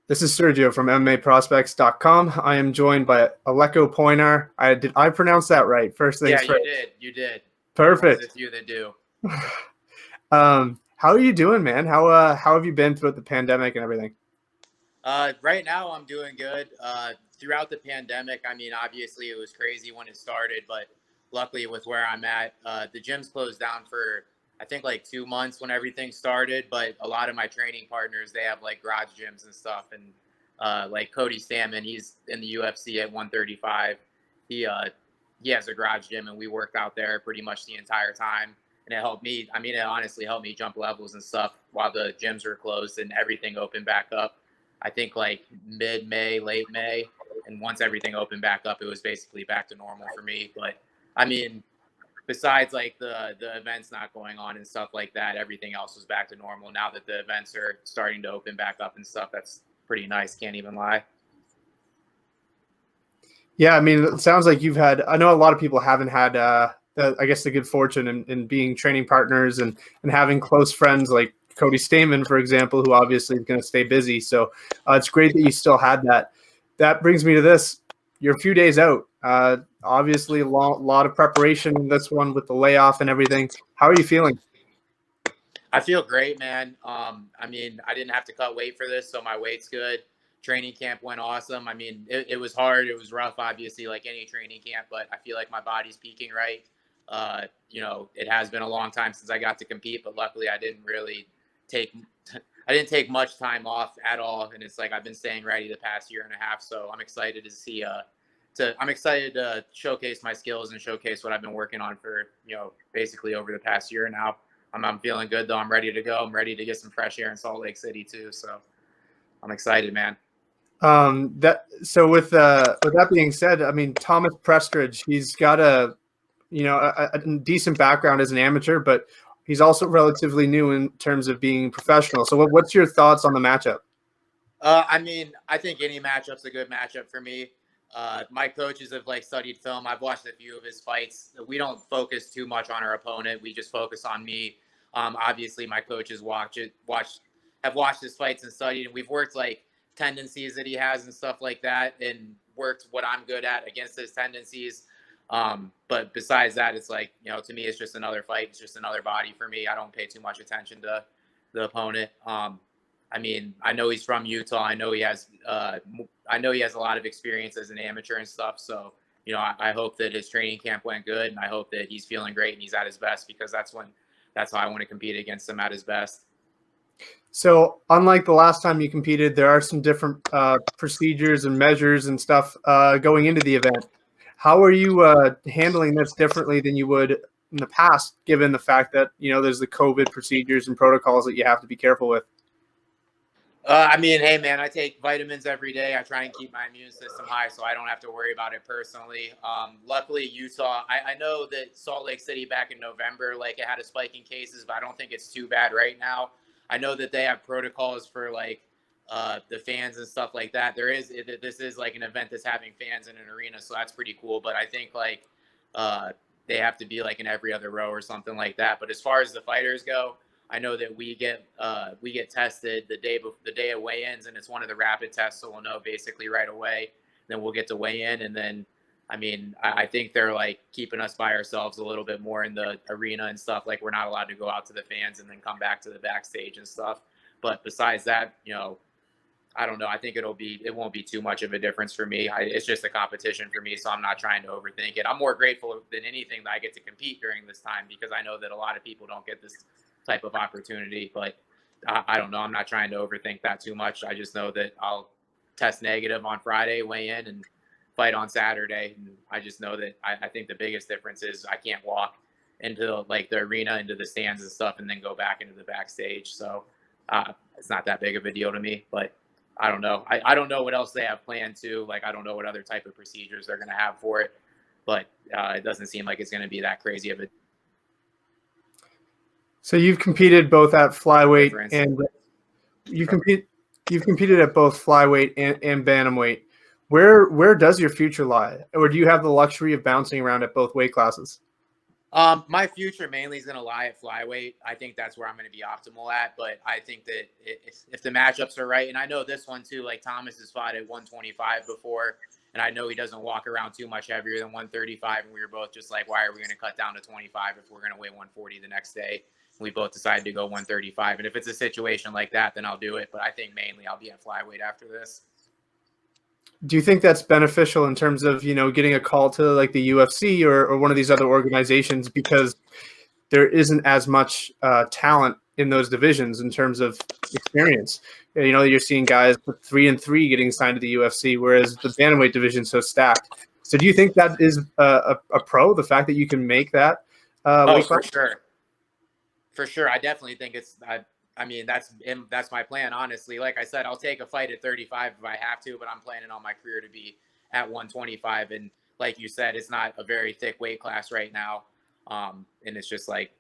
This is Sergio from MMA-Prospects.com. I am joined by Aleko Poinar. Did I pronounce that right? First things Yeah, first. you did. Perfect. It's you that do. How are you doing, man? How have you been throughout the pandemic and everything? Right now, I'm doing good. Throughout the pandemic, I mean, obviously it was crazy when it started, but luckily with where I'm at, the gym's closed down for I think like 2 months when everything started. But a lot of my training partners, they have like garage gyms and stuff, and like Cody Stammen, he's in the UFC at 135. He uh, he has a garage gym, and we worked out there pretty much the entire time. And it helped me. I mean, it honestly helped me jump levels and stuff while the gyms were closed and everything opened back up. I think like mid-May, late May, and once everything opened back up, it was basically back to normal for me. But I mean, besides like the events not going on and stuff like that, everything else was back to normal. Now that the events are starting to open back up and stuff, that's pretty nice. Can't even lie. Yeah, I mean, it sounds like you've had. I know a lot of people haven't had. I guess the good fortune in being training partners and having close friends like Cody Stamen, for example, who obviously is going to stay busy. So it's great that you still had that. That brings me to this. You're a few days out. Obviously, a lot of preparation in this one with the layoff and everything. How are you feeling? I feel great, man. I mean, I didn't have to cut weight for this, so my weight's good. Training camp went awesome. I mean, it was hard. It was rough, obviously, like any training camp, but I feel like my body's peaking right. It has been a long time since I got to compete, but luckily I didn't really take I didn't take much time off at all, and it's like I've been staying ready the past year and a half. So I'm excited to see I'm excited to showcase my skills and showcase what I've been working on for basically over the past year now. I'm feeling good though. I'm ready to go. I'm ready to get some fresh air in Salt Lake City too. So I'm excited, man. With that being said, I mean Thomas Prestridge, he's got a decent background as an amateur, but he's also relatively new in terms of being professional. So what's your thoughts on the matchup? I mean, I think any matchup's a good matchup for me. My coaches have like studied film. I've watched a few of his fights. We don't focus too much on our opponent. We just focus on me. Obviously, my coaches have watched his fights and studied, and we've worked like tendencies that he has and stuff like that, and worked what I'm good at against his tendencies. But besides that, it's like to me, it's just another fight. It's just another body for me. I don't pay too much attention to the opponent. I mean, I know he's from Utah. I know he has a lot of experience as an amateur and stuff. So, I hope that his training camp went good, and I hope that he's feeling great and he's at his best, because that's how I want to compete against him at his best. So, unlike the last time you competed, there are some different procedures and measures and stuff going into the event. How are you handling this differently than you would in the past, given the fact that there's the COVID procedures and protocols that you have to be careful with? I mean, hey, man, I take vitamins every day. I try and keep my immune system high so I don't have to worry about it personally. Luckily, Utah, I know that Salt Lake City back in November, like it had a spike in cases, but I don't think it's too bad right now. I know that they have protocols for like the fans and stuff like that. This is like an event that's having fans in an arena, so that's pretty cool. But I think like they have to be like in every other row or something like that. But as far as the fighters go, I know that we get tested the day of weigh-ins, and it's one of the rapid tests, so we'll know basically right away. Then we'll get to weigh in, and then I mean I think they're like keeping us by ourselves a little bit more in the arena and stuff. Like we're not allowed to go out to the fans and then come back to the backstage and stuff. But besides that, I don't know. I think it won't be too much of a difference for me. It's just a competition for me, so I'm not trying to overthink it. I'm more grateful than anything that I get to compete during this time, because I know that a lot of people don't get this type of opportunity. But I don't know. I'm not trying to overthink that too much. I just know that I'll test negative on Friday, weigh in, and fight on Saturday. And I just know that I think the biggest difference is I can't walk into like the arena, into the stands and stuff, and then go back into the backstage. So it's not that big of a deal to me. But I don't know. I don't know what else they have planned too. Like, I don't know what other type of procedures they're going to have for it, but it doesn't seem like it's going to be that crazy of a. So you've competed both at flyweight and you've competed at both flyweight and bantamweight. Where does your future lie? Or do you have the luxury of bouncing around at both weight classes? My future mainly is going to lie at flyweight. I think that's where I'm going to be optimal at. But I think that if the matchups are right, and I know this one too, like Thomas has fought at 125 before, and I know he doesn't walk around too much heavier than 135. And we were both just like, why are we going to cut down to 25 if we're going to weigh 140 the next day? And we both decided to go 135. And if it's a situation like that, then I'll do it. But I think mainly I'll be at flyweight after this. Do you think that's beneficial in terms of, getting a call to like the UFC or one of these other organizations, because there isn't as much talent in those divisions in terms of experience? You're seeing guys with 3-3 getting signed to the UFC, whereas the bantamweight division is so stacked. So do you think that is a pro, the fact that you can make that Oh, weight for class? sure. For sure. I definitely think I mean, that's my plan, honestly. Like I said, I'll take a fight at 35 if I have to, but I'm planning on my career to be at 125. And like you said, it's not a very thick weight class right now. And it's just like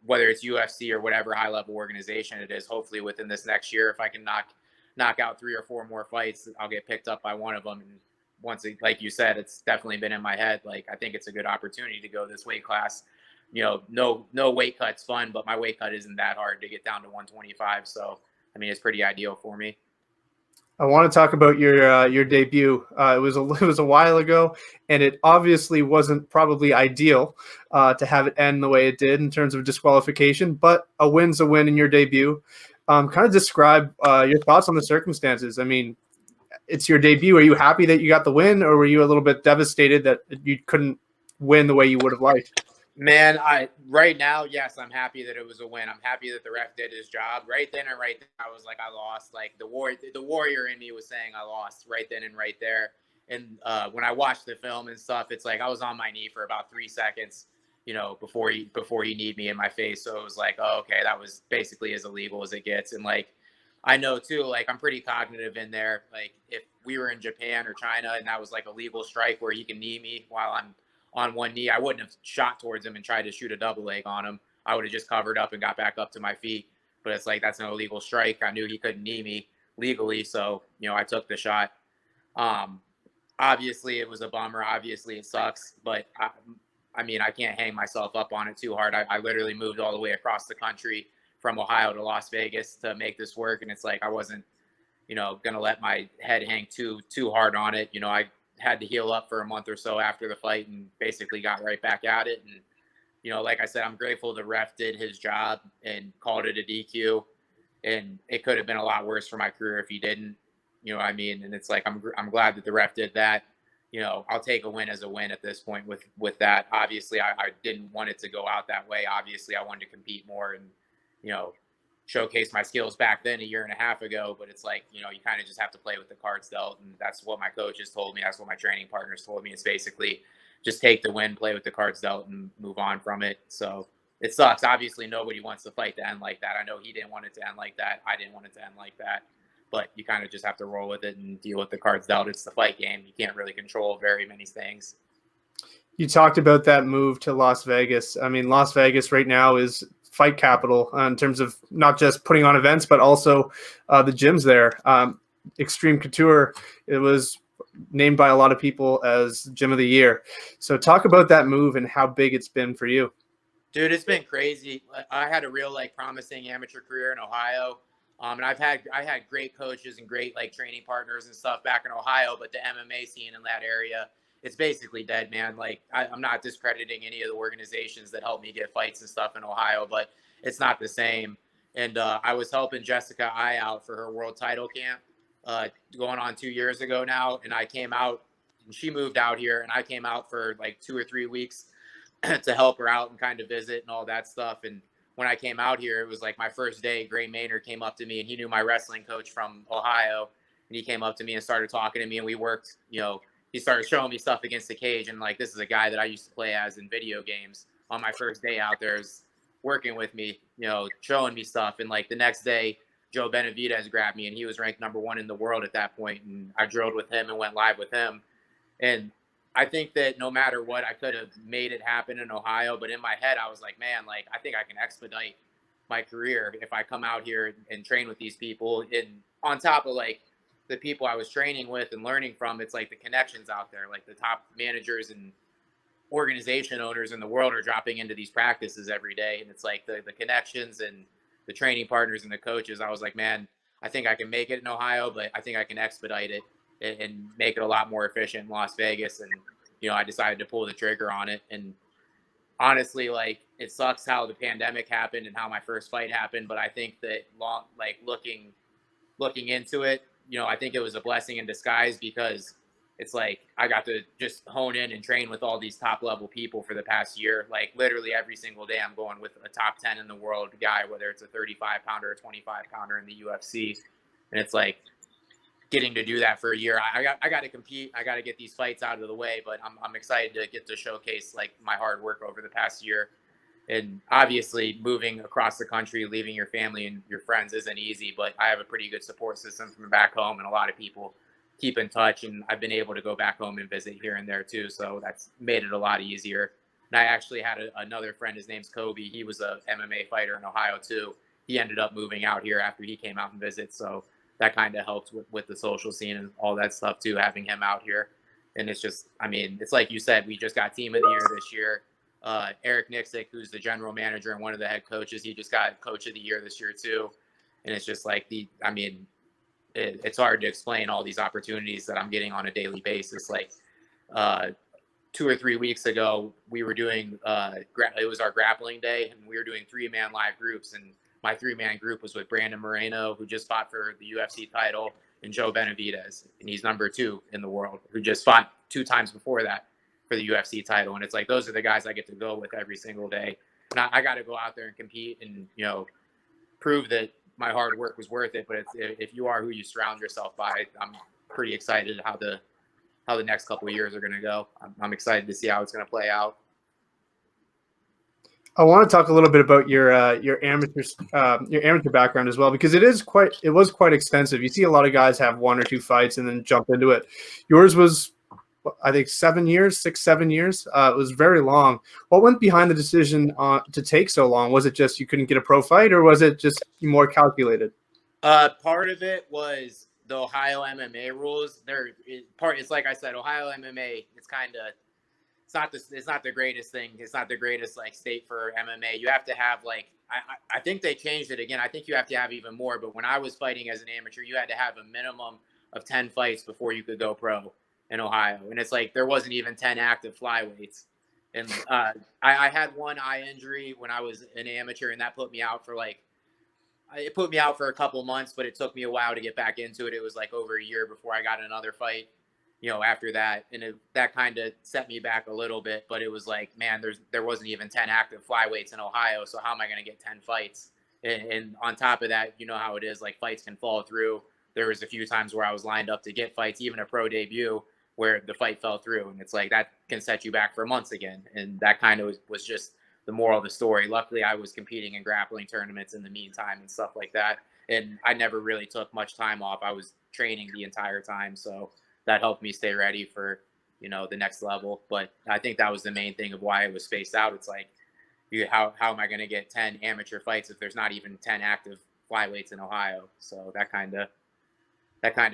whether it's UFC or whatever high level organization it is, hopefully within this next year, if I can knock out 3 or 4 more fights, I'll get picked up by one of them. And like you said, it's definitely been in my head. Like, I think it's a good opportunity to go this weight class. No weight cut's fun, but my weight cut isn't that hard to get down to 125. So, I mean, it's pretty ideal for me. I want to talk about your debut. It was a while ago, and it obviously wasn't probably ideal to have it end the way it did in terms of disqualification. But a win's a win in your debut. Kind of describe your thoughts on the circumstances. I mean, it's your debut. Are you happy that you got the win, or were you a little bit devastated that you couldn't win the way you would have liked? Man, right now, yes, I'm happy that it was a win. I'm happy that the ref did his job. Right then and right there, I was like, I lost. Like the warrior in me was saying I lost right then and right there. And when I watched the film and stuff, it's like I was on my knee for about 3 seconds, before he kneed me in my face. So it was like, oh, okay, that was basically as illegal as it gets. And like, I know too, like I'm pretty cognitive in there. Like if we were in Japan or China and that was like a legal strike where he can knee me while I'm on one knee, I wouldn't have shot towards him and tried to shoot a double leg on him. I would have just covered up and got back up to my feet. But it's like, that's no illegal strike. I knew he couldn't knee me legally. So, I took the shot. Um, Obviously it was a bummer. Obviously it sucks, but I mean, I can't hang myself up on it too hard. I literally moved all the way across the country from Ohio to Las Vegas to make this work. And it's like, I wasn't, going to let my head hang too hard on it. I had to heal up for a month or so after the fight and basically got right back at it. And, like I said, I'm grateful the ref did his job and called it a DQ. And it could have been a lot worse for my career if he didn't. You know what I mean? And it's like, I'm glad that the ref did that. I'll take a win as a win at this point with that. Obviously, I didn't want it to go out that way. Obviously, I wanted to compete more and, showcase my skills back then a year and a half ago. But it's like, you kind of just have to play with the cards dealt. And that's what my coaches told me. That's what my training partners told me. It's basically just take the win, play with the cards dealt, and move on from it. So it sucks. Obviously, nobody wants the fight to end like that. I know he didn't want it to end like that. I didn't want it to end like that. But you kind of just have to roll with it and deal with the cards dealt. It's the fight game. You can't really control very many things. You talked about that move to Las Vegas. I mean, Las Vegas right now is fight capital in terms of not just putting on events, but also the gyms there. Xtreme Couture, it was named by a lot of people as Gym of the Year. So talk about that move and how big it's been for you. Dude, it's been crazy. I had a real promising amateur career in Ohio. And I had great coaches and great training partners and stuff back in Ohio, but the MMA scene in that area, it's basically dead, man. I'm not discrediting any of the organizations that helped me get fights and stuff in Ohio, but it's not the same. And I was helping Jessica I out for her world title camp going on 2 years ago now. And I came out and she moved out here and I came out for 2 or 3 weeks to help her out and kind of visit and all that stuff. And when I came out here, it was my first day. Gray Maynard came up to me and he knew my wrestling coach from Ohio. And he came up to me and started talking to me and we worked, he started showing me stuff against the cage. And this is a guy that I used to play as in video games on my first day out there, is working with me, showing me stuff. And the next day, Joe Benavidez grabbed me and he was ranked #1 in the world at that point. And I drilled with him and went live with him. And I think that no matter what, I could have made it happen in Ohio. But in my head, I was like, man, I think I can expedite my career if I come out here and train with these people. And on top of the people I was training with and learning from, it's the connections out there, the top managers and organization owners in the world are dropping into these practices every day. And it's like the connections and the training partners and the coaches. I was like, man, I think I can make it in Ohio, but I think I can expedite it and make it a lot more efficient in Las Vegas. And, I decided to pull the trigger on it. And honestly, like, it sucks how the pandemic happened and how my first fight happened. But I think that looking into it, I think it was a blessing in disguise, because it's like I got to just hone in and train with all these top level people for the past year. Like, literally every single day I'm going with a top 10 in the world guy, whether it's a 35 pounder or a 25 pounder in the UFC. And it's like getting to do that for a year. I got to compete. I got to get these fights out of the way, but I'm excited to get to showcase like my hard work over the past year. And obviously moving across the country, leaving your family and your friends isn't easy, but I have a pretty good support system from back home, and a lot of people keep in touch, and I've been able to go back home and visit here and there too. So that's made it a lot easier. And I actually had another friend, his name's Kobe. He was a MMA fighter in Ohio too. He ended up moving out here after he came out and visit. So that kind of helps with the social scene and all that stuff too, having him out here. And it's just, I mean, it's like you said, we just got team of the year this year. Eric Nixick, who's the general manager and one of the head coaches, he just got coach of the year this year too. And it's just like it's hard to explain all these opportunities that I'm getting on a daily basis. Like 2 or 3 weeks ago, we were doing, it was our grappling day, and we were doing 3-man live groups. And my 3-man group was with Brandon Moreno, who just fought for the UFC title, and Joe Benavidez, and he's number 2 in the world, who just fought 2 times before that for the UFC title. And it's like, those are the guys I get to go with every single day. And I got to go out there and compete and, prove that my hard work was worth it. But if you are who you surround yourself by, I'm pretty excited how the next couple of years are going to go. I'm excited to see how it's going to play out. I want to talk a little bit about your amateur background as well, because it was quite extensive. You see a lot of guys have 1 or 2 fights and then jump into it. Yours was, I think, 7 years. It was very long. What went behind the decision to take so long? Was it just you couldn't get a pro fight, or was it just more calculated? Part of it was the Ohio MMA rules. It's like I said, Ohio MMA. It's not the greatest thing. It's not the greatest like state for MMA. You have to have I think they changed it again. I think you have to have even more. But when I was fighting as an amateur, you had to have a minimum of 10 fights before you could go pro in Ohio. And it's like there wasn't even 10 active flyweights. And I had one eye injury when I was an amateur, and that put me out for a couple months, but it took me a while to get back into it. It was like over a year before I got another fight, after that. And that kind of set me back a little bit, but it was like, man, there wasn't even 10 active flyweights in Ohio. So how am I going to get 10 fights? And on top of that, you know how it is, like fights can fall through. There was a few times where I was lined up to get fights, even a pro debut, where the fight fell through. And it's like, that can set you back for months again. And that kind of was just the moral of the story. Luckily, I was competing in grappling tournaments in the meantime and stuff like that. And I never really took much time off. I was training the entire time. So that helped me stay ready for, the next level. But I think that was the main thing of why it was spaced out. It's like, how am I going to get 10 amateur fights if there's not even 10 active flyweights in Ohio? So that kind of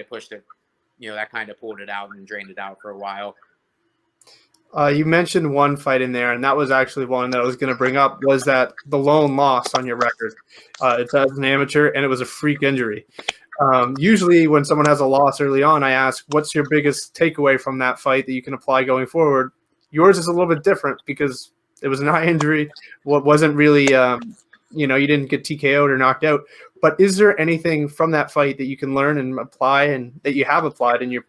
pushed it, that kind of pulled it out and drained it out for a while. You mentioned one fight in there, and that was actually one that I was going to bring up, was that the lone loss on your record. It's as an amateur, and it was a freak injury. Usually when someone has a loss early on, I ask, what's your biggest takeaway from that fight that you can apply going forward? Yours is a little bit different because it was an eye injury. What wasn't really, you didn't get TKO'd or knocked out. But is there anything from that fight that you can learn and apply, and that you have applied in your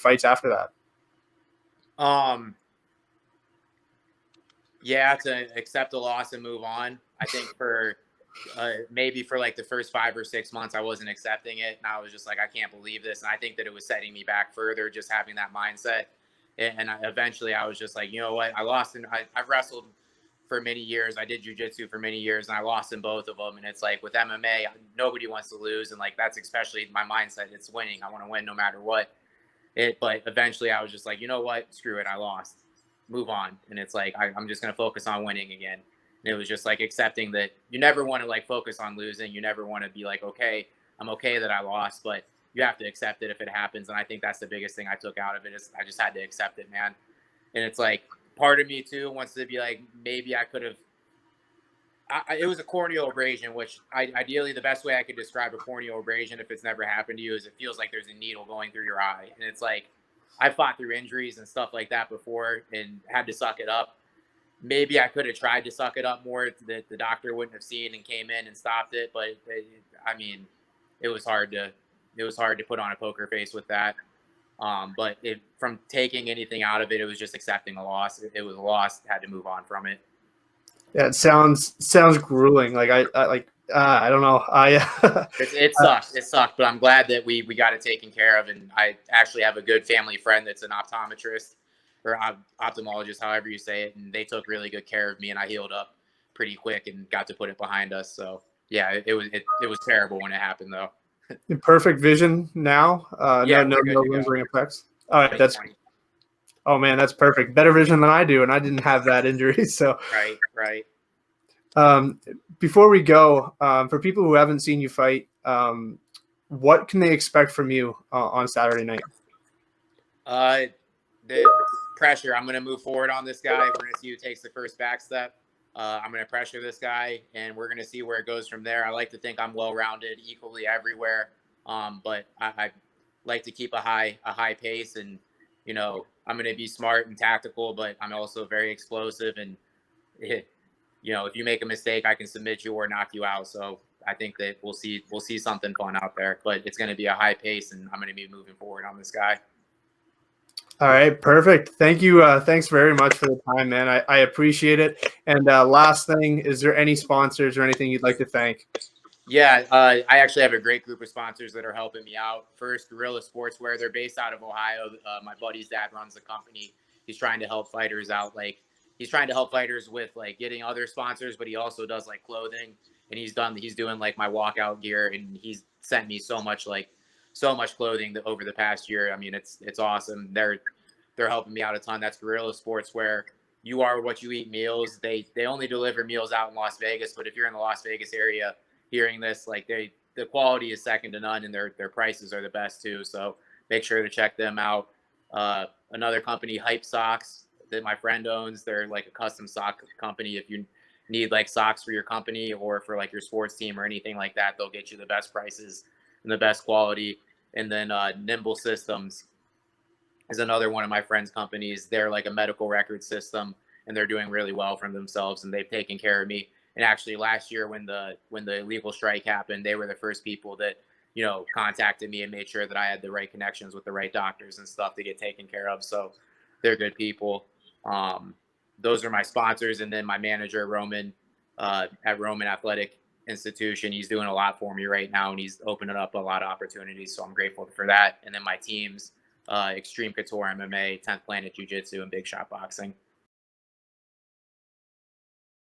fights after that? Yeah, to accept a loss and move on. I think for maybe for like the first 5 or 6 months, I wasn't accepting it. And I was just like, I can't believe this. And I think that it was setting me back further, just having that mindset. And eventually I was just like, you know what? I lost, and I've wrestled for many years. I did jujitsu for many years, and I lost in both of them. And it's like with MMA, nobody wants to lose. And like, that's especially my mindset. It's winning. I want to win no matter what. But eventually I was just like, you know what? Screw it. I lost. Move on. And it's like, I'm just going to focus on winning again. And it was just like accepting that you never want to like focus on losing. You never want to be like, okay, I'm okay that I lost, but you have to accept it if it happens. And I think that's the biggest thing I took out of it, is I just had to accept it, man. And it's like, part of me too wants to be like, maybe I could have. It was a corneal abrasion, which ideally the best way I could describe a corneal abrasion, if it's never happened to you, is it feels like there's a needle going through your eye, and it's like I fought through injuries and stuff like that before and had to suck it up. Maybe I could have tried to suck it up more that the doctor wouldn't have seen and came in and stopped it, but I mean, it was hard to put on a poker face with that. But from taking anything out of it, it was just accepting a loss. It was a loss. Had to move on from it. Yeah, it sounds grueling. Like I don't know. It sucked. It sucked, but I'm glad that we got it taken care of. And I actually have a good family friend that's an optometrist or ophthalmologist, however you say it, and they took really good care of me, and I healed up pretty quick and got to put it behind us. So yeah, it was terrible when it happened though. Perfect vision now. Yeah, no we're good to go. lingering effects. All right, oh man, that's perfect. Better vision than I do, and I didn't have that injury. So right. Before we go, for people who haven't seen you fight, what can they expect from you on Saturday night? The pressure. I'm going to move forward on this guy. We're going to see who takes the first back step. I'm going to pressure this guy, and we're going to see where it goes from there. I like to think I'm well-rounded, equally everywhere, but I like to keep a high pace, and I'm going to be smart and tactical, but I'm also very explosive. And if you make a mistake, I can submit you or knock you out. So I think that we'll see something fun out there. But it's going to be a high pace, and I'm going to be moving forward on this guy. All right, perfect. Thank you. Thanks very much for the time, man. I appreciate it. And last thing, is there any sponsors or anything you'd like to thank? Yeah, I actually have a great group of sponsors that are helping me out. First, Gorilla Sportswear. They're based out of Ohio. My buddy's dad runs the company. He's trying to help fighters out. He's trying to help fighters with getting other sponsors, but he also does clothing. And he's doing my walkout gear, and he's sent me so much clothing over the past year. I mean, it's awesome. They're helping me out a ton. That's Gorilla Sportswear. You Are What You Eat meals. They only deliver meals out in Las Vegas, but if you're in the Las Vegas area hearing this, the quality is second to none, and their prices are the best too. So make sure to check them out. Another company, Hype Socks, that my friend owns. They're a custom sock company. If you need socks for your company or for your sports team or anything like that, they'll get you the best prices and the best quality. And then Nimble Systems is another one of my friend's companies. They're a medical record system, and they're doing really well for themselves, and they've taken care of me. And actually last year when the illegal strike happened, they were the first people that, contacted me and made sure that I had the right connections with the right doctors and stuff to get taken care of. So they're good people. Those are my sponsors. And then my manager, Roman, at Roman Athletic Institution, he's doing a lot for me right now, and he's opening up a lot of opportunities. So I'm grateful for that. And then my teams, Xtreme Couture MMA, 10th Planet Jiu-Jitsu, and Big Shot Boxing.